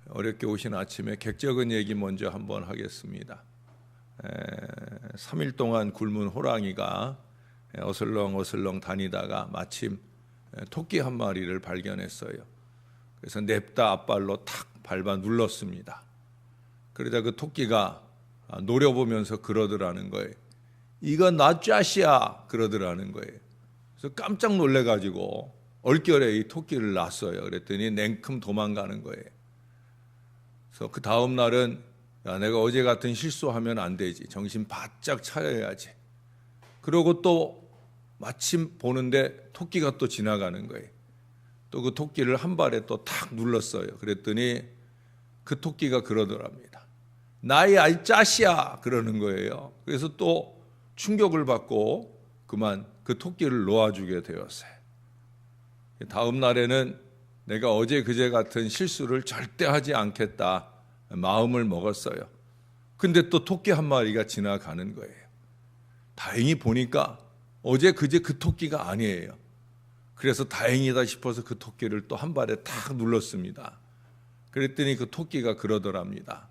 어렵게 오신 아침에 객적은 얘기 먼저 한번 하겠습니다. 3일 동안 굶은 호랑이가 어슬렁어슬렁 다니다가 마침 토끼 한 마리를 발견했어요. 그래서 냅다 앞발로 탁 밟아 눌렀습니다. 그러자 그 토끼가 노려보면서 그러더라는 거예요. 이거 나 짜시야 그러더라는 거예요. 그래서 깜짝 놀래가지고 얼결에 이 토끼를 놨어요. 그랬더니 냉큼 도망가는 거예요. 그래서 그 다음 날은 야, 내가 어제 같은 실수하면 안 되지. 정신 바짝 차려야지. 그러고 또 마침 보는데 토끼가 또 지나가는 거예요. 또 그 토끼를 한 발에 또 탁 눌렀어요. 그랬더니 그 토끼가 그러더랍니다. 나의 아이 짜시야 그러는 거예요. 그래서 또 충격을 받고 그만 그 토끼를 놓아주게 되었어요. 다음 날에는 내가 어제 그제 같은 실수를 절대 하지 않겠다 마음을 먹었어요. 근데 또 토끼 한 마리가 지나가는 거예요. 다행히 보니까 어제 그제 그 토끼가 아니에요. 그래서 다행이다 싶어서 그 토끼를 또 한 발에 탁 눌렀습니다. 그랬더니 그 토끼가 그러더랍니다.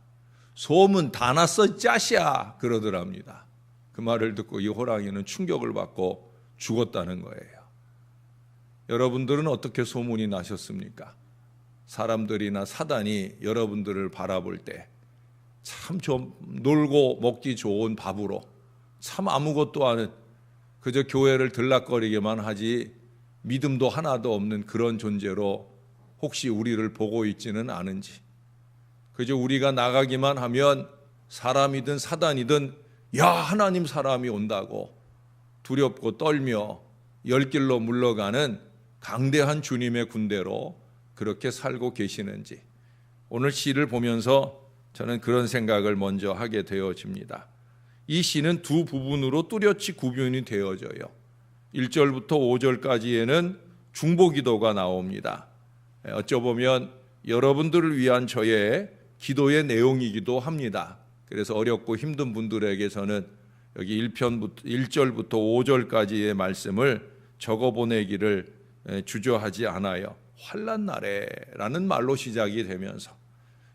소문 다 났어 짜시야 그러더랍니다. 그 말을 듣고 이 호랑이는 충격을 받고 죽었다는 거예요. 여러분들은 어떻게 소문이 나셨습니까? 사람들이나 사단이 여러분들을 바라볼 때 참 좀 놀고 먹기 좋은 밥으로 참 아무것도 아닌 그저 교회를 들락거리게만 하지 믿음도 하나도 없는 그런 존재로 혹시 우리를 보고 있지는 않은지, 그저 우리가 나가기만 하면 사람이든 사단이든 야 하나님 사람이 온다고 두렵고 떨며 열길로 물러가는 강대한 주님의 군대로 그렇게 살고 계시는지, 오늘 시를 보면서 저는 그런 생각을 먼저 하게 되어집니다. 이 시는 두 부분으로 뚜렷이 구분이 되어져요. 1절부터 5절까지에는 중보기도가 나옵니다. 어쩌보면 여러분들을 위한 저의 기도의 내용이기도 합니다. 그래서 어렵고 힘든 분들에게서는 여기 1절부터 5절까지의 말씀을 적어보내기를 주저하지 않아요. 환난 날에라는 말로 시작이 되면서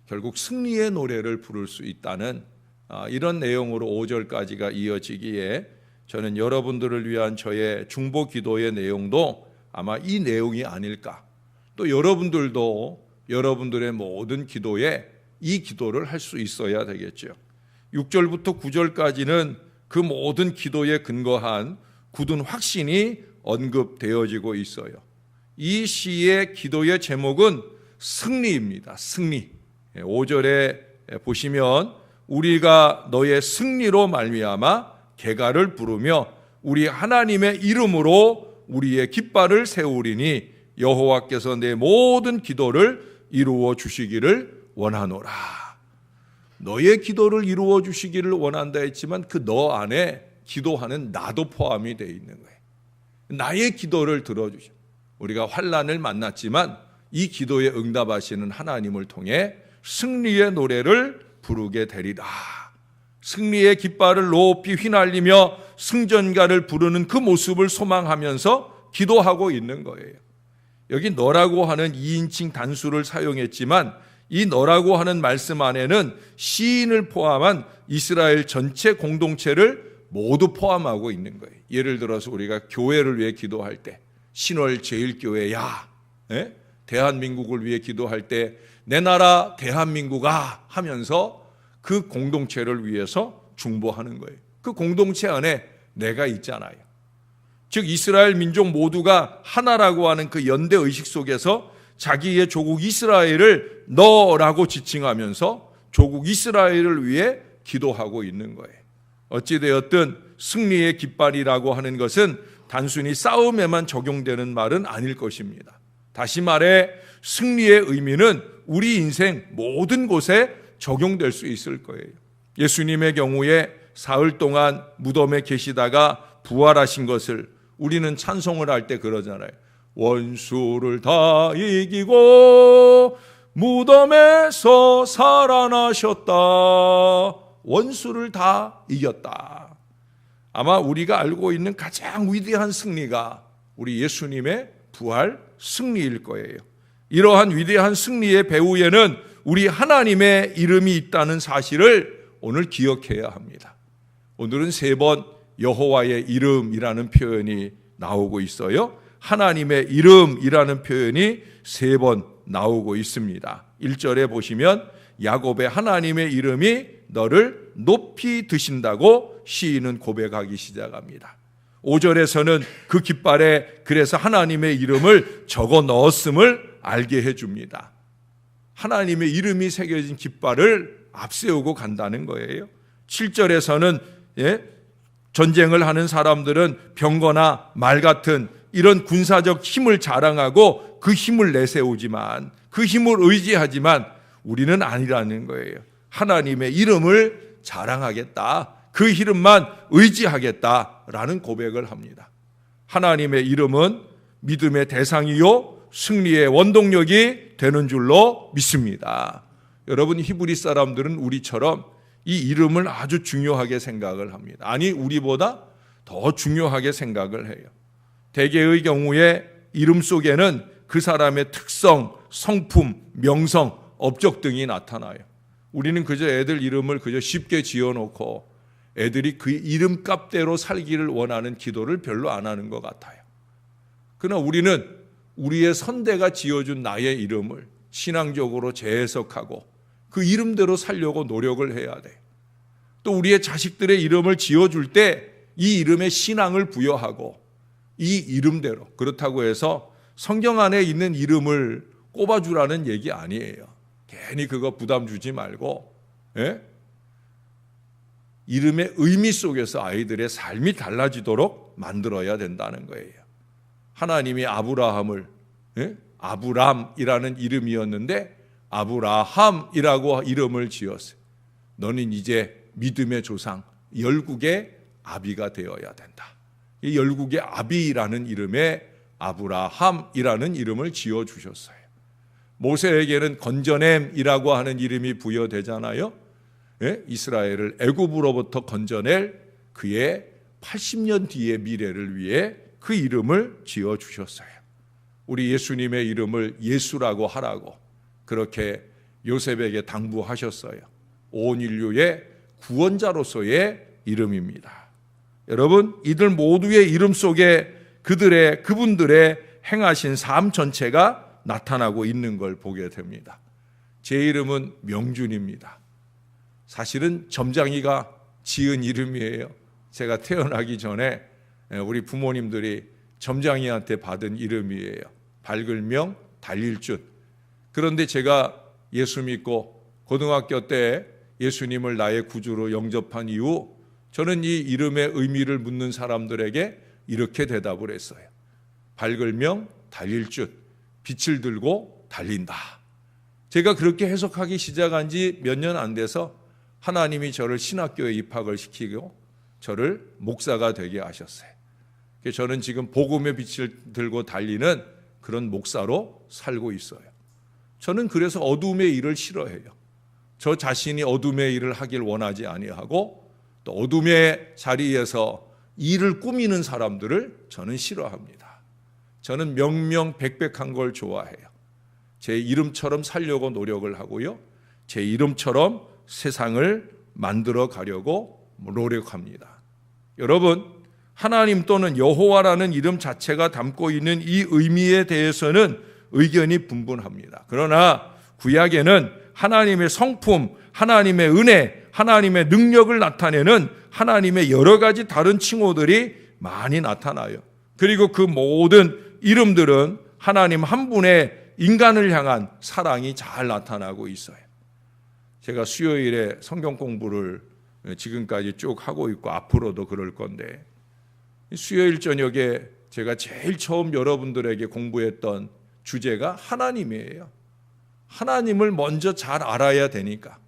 결국 승리의 노래를 부를 수 있다는 이런 내용으로 5절까지가 이어지기에 저는 여러분들을 위한 저의 중보 기도의 내용도 아마 이 내용이 아닐까. 또 여러분들도 여러분들의 모든 기도에 이 기도를 할 수 있어야 되겠죠. 6절부터 9절까지는 그 모든 기도에 근거한 굳은 확신이 언급되어지고 있어요. 이 시의 기도의 제목은 승리입니다. 승리. 5절에 보시면 우리가 너의 승리로 말미암아 개가를 부르며 우리 하나님의 이름으로 우리의 깃발을 세우리니 여호와께서 내 모든 기도를 이루어 주시기를 원하노라. 너의 기도를 이루어 주시기를 원한다 했지만 그 너 안에 기도하는 나도 포함이 되어 있는 거예요. 나의 기도를 들어주셔. 우리가 환난을 만났지만 이 기도에 응답하시는 하나님을 통해 승리의 노래를 부르게 되리라. 승리의 깃발을 높이 휘날리며 승전가를 부르는 그 모습을 소망하면서 기도하고 있는 거예요. 여기 너라고 하는 2인칭 단수를 사용했지만 이 너라고 하는 말씀 안에는 시인을 포함한 이스라엘 전체 공동체를 모두 포함하고 있는 거예요. 예를 들어서 우리가 교회를 위해 기도할 때 신월 제일교회야, 대한민국을 위해 기도할 때 내 나라 대한민국아 하면서 그 공동체를 위해서 중보하는 거예요. 그 공동체 안에 내가 있잖아요. 즉 이스라엘 민족 모두가 하나라고 하는 그 연대 의식 속에서 자기의 조국 이스라엘을 너라고 지칭하면서 조국 이스라엘을 위해 기도하고 있는 거예요. 어찌되었든 승리의 깃발이라고 하는 것은 단순히 싸움에만 적용되는 말은 아닐 것입니다. 다시 말해 승리의 의미는 우리 인생 모든 곳에 적용될 수 있을 거예요. 예수님의 경우에 사흘 동안 무덤에 계시다가 부활하신 것을 우리는 찬송을 할 때 그러잖아요. 원수를 다 이기고 무덤에서 살아나셨다. 원수를 다 이겼다. 아마 우리가 알고 있는 가장 위대한 승리가 우리 예수님의 부활 승리일 거예요. 이러한 위대한 승리의 배후에는 우리 하나님의 이름이 있다는 사실을 오늘 기억해야 합니다. 오늘은 3번 여호와의 이름이라는 표현이 나오고 있어요. 하나님의 이름이라는 표현이 3번 나오고 있습니다. 1절에 보시면 야곱의 하나님의 이름이 너를 높이 드신다고 시인은 고백하기 시작합니다. 5절에서는 그 깃발에 그래서 하나님의 이름을 적어 넣었음을 알게 해줍니다. 하나님의 이름이 새겨진 깃발을 앞세우고 간다는 거예요. 7절에서는 전쟁을 하는 사람들은 병거나 말 같은 이런 군사적 힘을 자랑하고 그 힘을 내세우지만, 그 힘을 의지하지만 우리는 아니라는 거예요. 하나님의 이름을 자랑하겠다, 그 이름만 의지하겠다라는 고백을 합니다. 하나님의 이름은 믿음의 대상이요 승리의 원동력이 되는 줄로 믿습니다. 여러분, 히브리 사람들은 우리처럼 이 이름을 아주 중요하게 생각을 합니다. 아니, 우리보다 더 중요하게 생각을 해요. 대개의 경우에 이름 속에는 그 사람의 특성, 성품, 명성, 업적 등이 나타나요. 우리는 그저 애들 이름을 그저 쉽게 지어놓고 애들이 그 이름값대로 살기를 원하는 기도를 별로 안 하는 것 같아요. 그러나 우리는 우리의 선대가 지어준 나의 이름을 신앙적으로 재해석하고 그 이름대로 살려고 노력을 해야 돼요. 또 우리의 자식들의 이름을 지어줄 때 이 이름에 신앙을 부여하고 이 이름대로, 그렇다고 해서 성경 안에 있는 이름을 꼽아주라는 얘기 아니에요. 괜히 그거 부담 주지 말고, 이름의 의미 속에서 아이들의 삶이 달라지도록 만들어야 된다는 거예요. 하나님이 아브라함을 아브람이라는 이름이었는데 아브라함이라고 이름을 지었어요. 너는 이제 믿음의 조상 열국의 아비가 되어야 된다. 이 열국의 아비라는 이름에 아브라함이라는 이름을 지어주셨어요. 모세에게는 건져냄이라고 하는 이름이 부여되잖아요. 이스라엘을 애굽으로부터 건져낼 그의 80년 뒤의 미래를 위해 그 이름을 지어주셨어요. 우리 예수님의 이름을 예수라고 하라고 그렇게 요셉에게 당부하셨어요. 온 인류의 구원자로서의 이름입니다. 여러분, 이들 모두의 이름 속에 그분들의 행하신 삶 전체가 나타나고 있는 걸 보게 됩니다. 제 이름은 명준입니다. 사실은 점장이가 지은 이름이에요. 제가 태어나기 전에 우리 부모님들이 점장이한테 받은 이름이에요. 밝을명 달릴준. 그런데 제가 예수 믿고 고등학교 때 예수님을 나의 구주로 영접한 이후 저는 이 이름의 의미를 묻는 사람들에게 이렇게 대답을 했어요. 밝을명 달릴준, 빛을 들고 달린다. 제가 그렇게 해석하기 시작한 지 몇 년 안 돼서 하나님이 저를 신학교에 입학을 시키고 저를 목사가 되게 하셨어요. 저는 지금 복음의 빛을 들고 달리는 그런 목사로 살고 있어요. 저는 그래서 어둠의 일을 싫어해요. 저 자신이 어둠의 일을 하길 원하지 아니하고 또 어둠의 자리에서 일을 꾸미는 사람들을 저는 싫어합니다. 저는 명명백백한 걸 좋아해요. 제 이름처럼 살려고 노력을 하고요. 제 이름처럼 세상을 만들어 가려고 노력합니다. 여러분, 하나님 또는 여호와라는 이름 자체가 담고 있는 이 의미에 대해서는 의견이 분분합니다. 그러나 구약에는 하나님의 성품, 하나님의 은혜, 하나님의 능력을 나타내는 하나님의 여러 가지 다른 칭호들이 많이 나타나요. 그리고 그 모든 이름들은 하나님 한 분의 인간을 향한 사랑이 잘 나타나고 있어요. 제가 수요일에 성경 공부를 지금까지 쭉 하고 있고 앞으로도 그럴 건데, 수요일 저녁에 제가 제일 처음 여러분들에게 공부했던 주제가 하나님이에요. 하나님을 먼저 잘 알아야 되니까.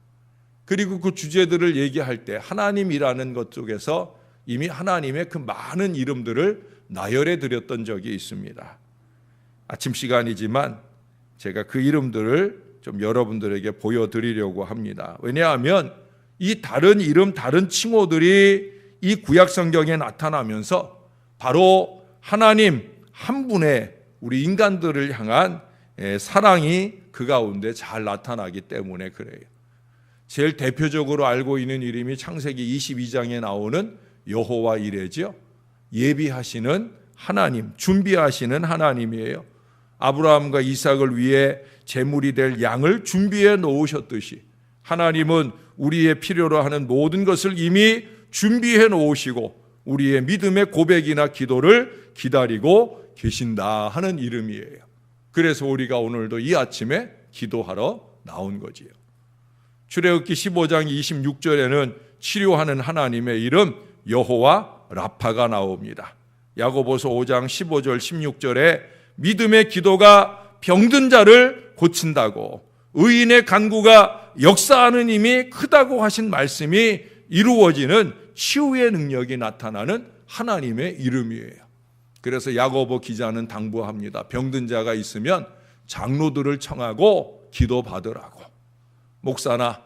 그리고 그 주제들을 얘기할 때 하나님이라는 것 쪽에서 이미 하나님의 그 많은 이름들을 나열해 드렸던 적이 있습니다. 아침 시간이지만 제가 그 이름들을 좀 여러분들에게 보여드리려고 합니다. 왜냐하면 이 다른 이름, 다른 칭호들이 이 구약 성경에 나타나면서 바로 하나님 한 분의 우리 인간들을 향한 사랑이 그 가운데 잘 나타나기 때문에 그래요. 제일 대표적으로 알고 있는 이름이 창세기 22장에 나오는 여호와 이레죠. 예비하시는 하나님, 준비하시는 하나님이에요. 아브라함과 이삭을 위해 제물이 될 양을 준비해 놓으셨듯이 하나님은 우리의 필요로 하는 모든 것을 이미 준비해 놓으시고 우리의 믿음의 고백이나 기도를 기다리고 계신다 하는 이름이에요. 그래서 우리가 오늘도 이 아침에 기도하러 나온 거지요. 출애굽기 15장 26절에는 치료하는 하나님의 이름 여호와 라파가 나옵니다. 야고보서 5장 15절 16절에 믿음의 기도가 병든 자를 고친다고, 의인의 간구가 역사하는 힘이 크다고 하신 말씀이 이루어지는 치유의 능력이 나타나는 하나님의 이름이에요. 그래서 야고보 기자는 당부합니다. 병든 자가 있으면 장로들을 청하고 기도받으라고. 목사나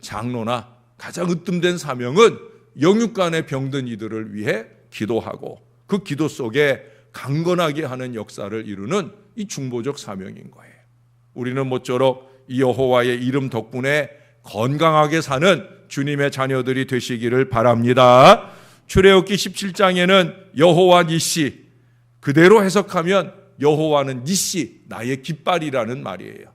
장로나 가장 으뜸된 사명은 영육간에 병든 이들을 위해 기도하고 그 기도 속에 강건하게 하는 역사를 이루는 이 중보적 사명인 거예요. 우리는 모쪼록 이 여호와의 이름 덕분에 건강하게 사는 주님의 자녀들이 되시기를 바랍니다. 출애굽기 17장에는 여호와 니시, 그대로 해석하면 여호와는 니시, 나의 깃발이라는 말이에요.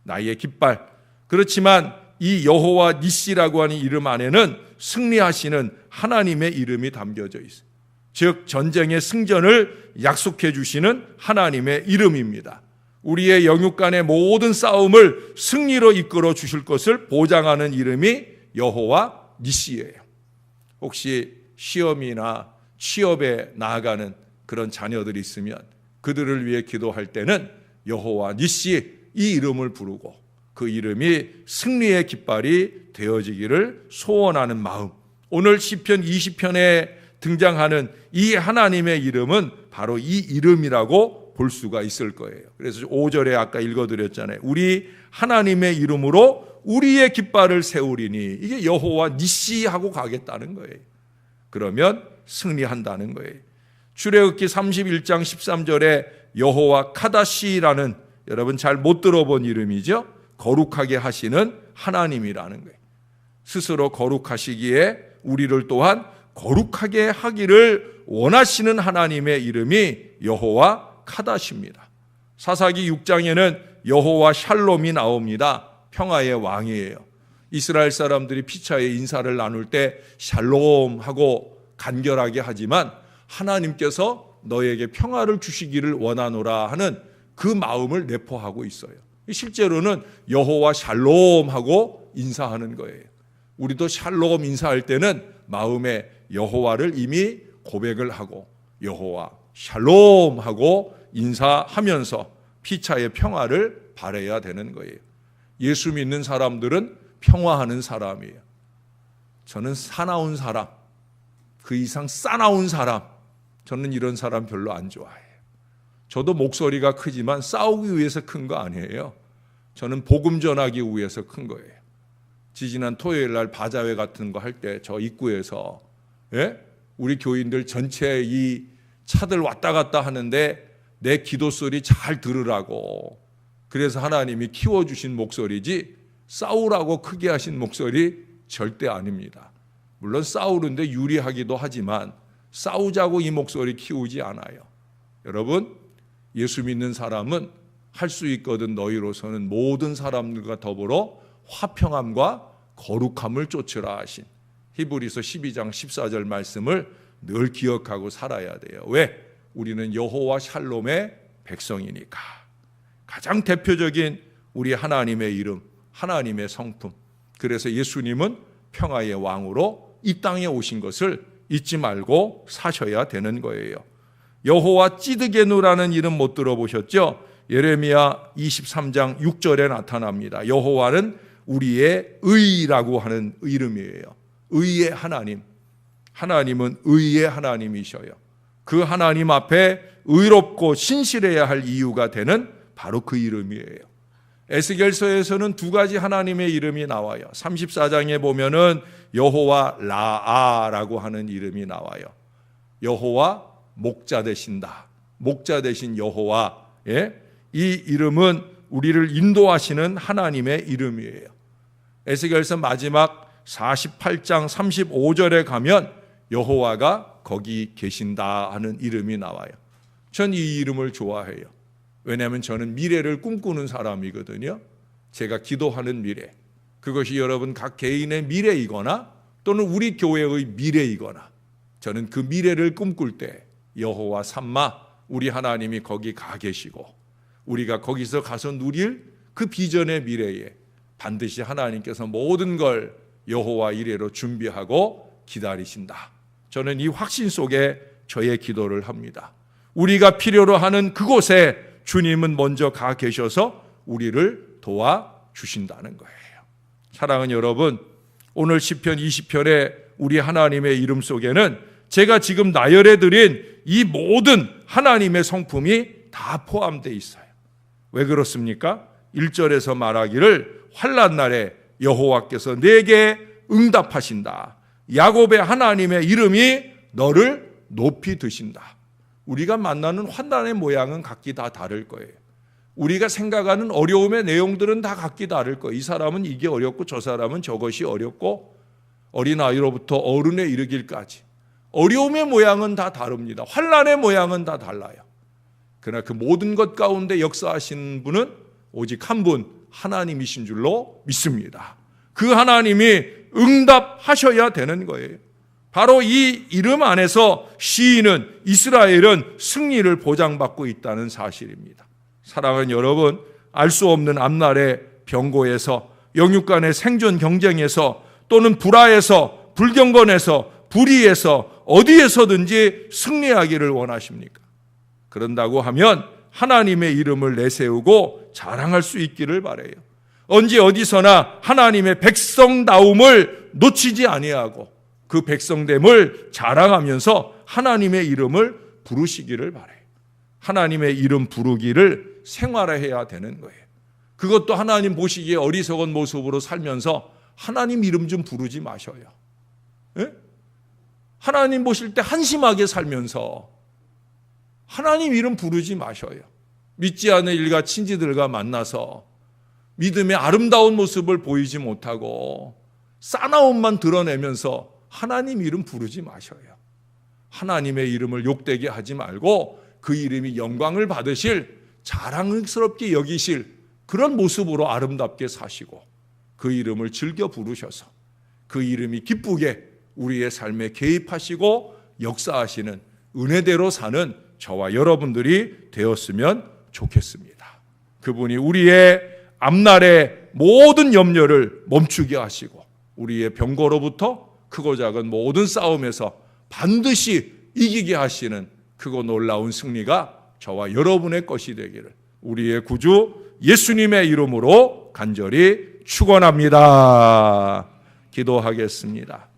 나의 깃발. 그렇지만 이 여호와 니시라고 하는 이름 안에는 승리하시는 하나님의 이름이 담겨져 있어요. 즉 전쟁의 승전을 약속해 주시는 하나님의 이름입니다. 우리의 영육간의 모든 싸움을 승리로 이끌어 주실 것을 보장하는 이름이 여호와 니시예요. 혹시 시험이나 취업에 나아가는 그런 자녀들이 있으면 그들을 위해 기도할 때는 여호와 니시 이 이름을 부르고 그 이름이 승리의 깃발이 되어지기를 소원하는 마음. 오늘 시편 20편에 등장하는 이 하나님의 이름은 바로 이 이름이라고 볼 수가 있을 거예요. 그래서 5절에 아까 읽어드렸잖아요. 우리 하나님의 이름으로 우리의 깃발을 세우리니, 이게 여호와 니시 하고 가겠다는 거예요. 그러면 승리한다는 거예요. 출애굽기 31장 13절에 여호와 카다시라는, 여러분 잘 못 들어본 이름이죠. 거룩하게 하시는 하나님이라는 거예요. 스스로 거룩하시기에 우리를 또한 거룩하게 하기를 원하시는 하나님의 이름이 여호와 카다시입니다. 사사기 6장에는 여호와 샬롬이 나옵니다. 평화의 왕이에요. 이스라엘 사람들이 피차에 인사를 나눌 때 샬롬 하고 간결하게 하지만 하나님께서 너에게 평화를 주시기를 원하노라 하는 그 마음을 내포하고 있어요. 실제로는 여호와 샬롬 하고 인사하는 거예요. 우리도 샬롬 인사할 때는 마음에 여호와를 이미 고백을 하고 여호와 샬롬 하고 인사하면서 피차의 평화를 바라야 되는 거예요. 예수 믿는 사람들은 평화하는 사람이에요. 저는 사나운 사람, 그 이상 싸나운 사람, 저는 이런 사람 별로 안 좋아해요. 저도 목소리가 크지만 싸우기 위해서 큰 거 아니에요. 저는 복음 전하기 위해서 큰 거예요. 지지난 토요일 날 바자회 같은 거 할 때 저 입구에서 우리 교인들 전체 이 차들 왔다 갔다 하는데 내 기도 소리 잘 들으라고, 그래서 하나님이 키워주신 목소리지 싸우라고 크게 하신 목소리 절대 아닙니다. 물론 싸우는데 유리하기도 하지만 싸우자고 이 목소리 키우지 않아요. 여러분, 예수 믿는 사람은 할 수 있거든 너희로서는 모든 사람들과 더불어 화평함과 거룩함을 쫓으라 하신 히브리서 12장 14절 말씀을 늘 기억하고 살아야 돼요. 왜? 우리는 여호와 샬롬의 백성이니까. 가장 대표적인 우리 하나님의 이름, 하나님의 성품. 그래서 예수님은 평화의 왕으로 이 땅에 오신 것을 잊지 말고 사셔야 되는 거예요. 여호와 찌드게누라는 이름 못 들어보셨죠? 예레미야 23장 6절에 나타납니다. 여호와는 우리의 의라고 하는 이름이에요. 의의 하나님. 하나님은 의의 하나님이셔요. 그 하나님 앞에 의롭고 신실해야 할 이유가 되는 바로 그 이름이에요. 에스겔서에서는 두 가지 하나님의 이름이 나와요. 34장에 보면은 여호와 라아라고 하는 이름이 나와요. 여호와 목자 되신다. 목자 되신 여호와. 이 이름은 우리를 인도하시는 하나님의 이름이에요. 에스겔서 마지막 48장 35절에 가면 여호와가 거기 계신다 하는 이름이 나와요. 전 이 이름을 좋아해요. 왜냐하면 저는 미래를 꿈꾸는 사람이거든요. 제가 기도하는 미래, 그것이 여러분 각 개인의 미래이거나 또는 우리 교회의 미래이거나, 저는 그 미래를 꿈꿀 때 여호와 삼마 우리 하나님이 거기 가 계시고 우리가 거기서 가서 누릴 그 비전의 미래에 반드시 하나님께서 모든 걸 여호와 이래로 준비하고 기다리신다. 저는 이 확신 속에 저의 기도를 합니다. 우리가 필요로 하는 그곳에 주님은 먼저 가 계셔서 우리를 도와주신다는 거예요. 사랑하는 여러분, 오늘 시편 20편에 우리 하나님의 이름 속에는 제가 지금 나열해드린 이 모든 하나님의 성품이 다 포함되어 있어요. 왜 그렇습니까? 1절에서 말하기를 환난 날에 여호와께서 내게 응답하신다. 야곱의 하나님의 이름이 너를 높이 드신다. 우리가 만나는 환난의 모양은 각기 다 다를 거예요. 우리가 생각하는 어려움의 내용들은 다 각기 다를 거예요. 이 사람은 이게 어렵고 저 사람은 저것이 어렵고, 어린아이로부터 어른에 이르길까지 어려움의 모양은 다 다릅니다. 환난의 모양은 다 달라요. 그러나 그 모든 것 가운데 역사하시는 분은 오직 한 분, 하나님이신 줄로 믿습니다. 그 하나님이 응답하셔야 되는 거예요. 바로 이 이름 안에서 시인은, 이스라엘은 승리를 보장받고 있다는 사실입니다. 사랑하는 여러분, 알 수 없는 앞날의 병고에서, 영육 간의 생존 경쟁에서, 또는 불화에서, 불경건에서, 불의에서 어디에서든지 승리하기를 원하십니까? 그런다고 하면 하나님의 이름을 내세우고 자랑할 수 있기를 바라요. 언제 어디서나 하나님의 백성다움을 놓치지 아니하고 그 백성됨을 자랑하면서 하나님의 이름을 부르시기를 바라요. 하나님의 이름 부르기를 생활화해야 되는 거예요. 그것도 하나님 보시기에 어리석은 모습으로 살면서 하나님 이름 좀 부르지 마셔요. 예? 하나님 보실 때 한심하게 살면서 하나님 이름 부르지 마셔요. 믿지 않는 일가 친지들과 만나서 믿음의 아름다운 모습을 보이지 못하고 싸나움만 드러내면서 하나님 이름 부르지 마셔요. 하나님의 이름을 욕되게 하지 말고 그 이름이 영광을 받으실, 자랑스럽게 여기실 그런 모습으로 아름답게 사시고 그 이름을 즐겨 부르셔서 그 이름이 기쁘게 우리의 삶에 개입하시고 역사하시는 은혜대로 사는 저와 여러분들이 되었으면 좋겠습니다. 그분이 우리의 앞날의 모든 염려를 멈추게 하시고 우리의 병거로부터 크고 작은 모든 싸움에서 반드시 이기게 하시는 크고 놀라운 승리가 저와 여러분의 것이 되기를 우리의 구주 예수님의 이름으로 간절히 축원합니다. 기도하겠습니다.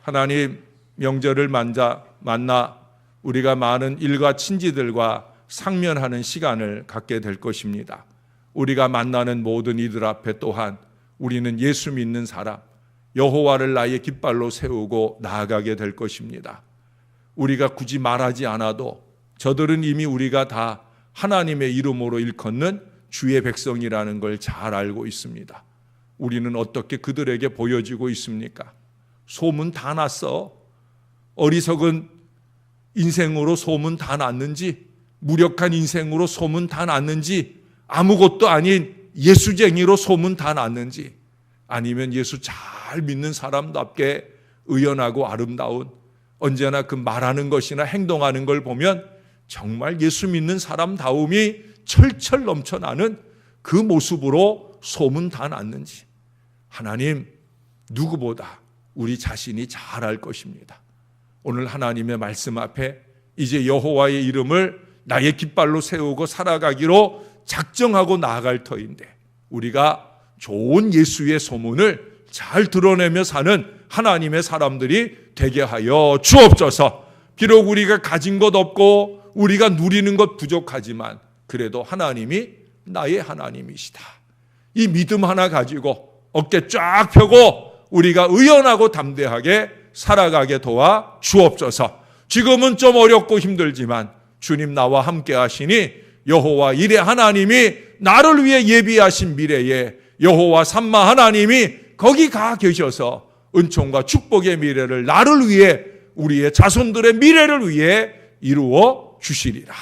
하나님, 명절을 만나 우리가 많은 일가 친지들과 상면하는 시간을 갖게 될 것입니다. 우리가 만나는 모든 이들 앞에 또한 우리는 예수 믿는 사람, 여호와를 나의 깃발로 세우고 나아가게 될 것입니다. 우리가 굳이 말하지 않아도 저들은 이미 우리가 다 하나님의 이름으로 일컫는 주의 백성이라는 걸 잘 알고 있습니다. 우리는 어떻게 그들에게 보여지고 있습니까? 소문 다 났어. 어리석은 인생으로 소문 다 났는지, 무력한 인생으로 소문 다 났는지, 아무것도 아닌 예수쟁이로 소문 다 났는지, 아니면 예수 잘 믿는 사람답게 의연하고 아름다운, 언제나 그 말하는 것이나 행동하는 걸 보면 정말 예수 믿는 사람다움이 철철 넘쳐나는 그 모습으로 소문 다 났는지, 하나님, 누구보다 우리 자신이 잘 알 것입니다. 오늘 하나님의 말씀 앞에 이제 여호와의 이름을 나의 깃발로 세우고 살아가기로 작정하고 나아갈 터인데, 우리가 좋은 예수의 소문을 잘 드러내며 사는 하나님의 사람들이 되게 하여 주옵소서. 비록 우리가 가진 것 없고 우리가 누리는 것 부족하지만 그래도 하나님이 나의 하나님이시다. 이 믿음 하나 가지고 어깨 쫙 펴고 우리가 의연하고 담대하게 살아가게 도와 주옵소서. 지금은 좀 어렵고 힘들지만 주님 나와 함께 하시니 여호와 이레 하나님이 나를 위해 예비하신 미래에 여호와 삼마 하나님이 거기 가 계셔서 은총과 축복의 미래를 나를 위해, 우리의 자손들의 미래를 위해 이루어 주시리라.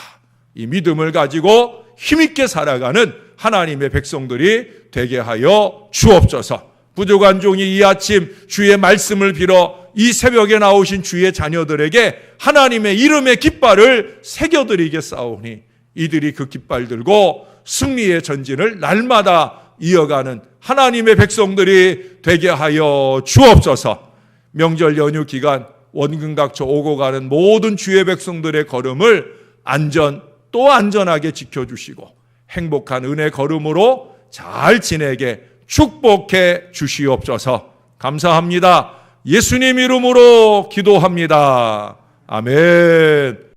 이 믿음을 가지고 힘있게 살아가는 하나님의 백성들이 되게 하여 주옵소서. 부족한 종이 이 아침 주의 말씀을 빌어 이 새벽에 나오신 주의 자녀들에게 하나님의 이름의 깃발을 새겨드리겠사오니 이들이 그 깃발 들고 승리의 전진을 날마다 이어가는 하나님의 백성들이 되게 하여 주옵소서. 명절 연휴 기간 원근각처 오고 가는 모든 주의 백성들의 걸음을 또 안전하게 지켜주시고 행복한 은혜 걸음으로 잘 지내게 축복해 주시옵소서. 감사합니다. 예수님 이름으로 기도합니다. 아멘.